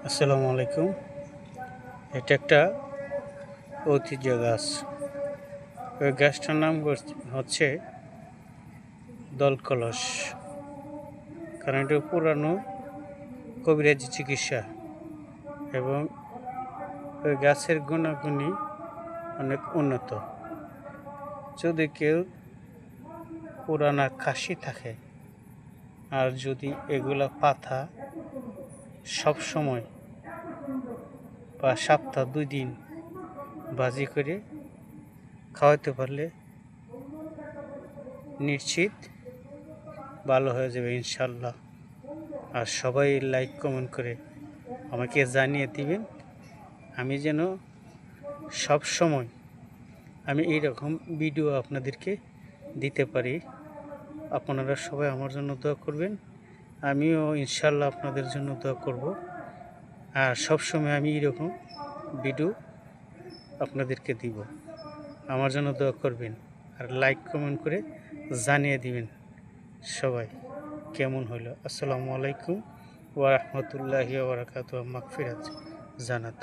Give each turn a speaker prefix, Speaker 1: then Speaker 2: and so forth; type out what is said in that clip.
Speaker 1: আসসালামু আলাইকুম। এটা একটা ঐতিহ্য গাছ। ওই গাছটার নাম হচ্ছে দলকলস। কারণ এটা পুরানো কবিরাজি চিকিৎসা এবং ওই গাছের গুণাগুণই অনেক উন্নত। যদি কেউ পুরানা কাশি থাকে আর যদি এগুলা পাতা সব সময় বা সপ্তাহ 2 দিন ভাজি করে খাওয়াতে পারলে নিশ্চিত ভালো হয়ে যাবে ইনশাল্লাহ। আর সবাই লাইক কমেন্ট করে আমাকে জানিয়ে দিবেন, আমি যেন সব সময় আমি এইরকম ভিডিও আপনাদেরকে দিতে পারি। আপনারা সবাই আমার জন্য দোয়া করবেন, আমিও ইনশাল্লাহ আপনাদের জন্য দোয়া করব। আর সব সময় আমি এইরকম ভিডিও আপনাদেরকে দিব, আমার জন্য দোয়া করবেন আর লাইক কমেন্ট করে জানিয়ে দিবেন সবাই কেমন হলো। আসসালামু আলাইকুম ওয়া রাহমাতুল্লাহি ওয়া বারাকাতুহু। মাগফিরাত জানাত।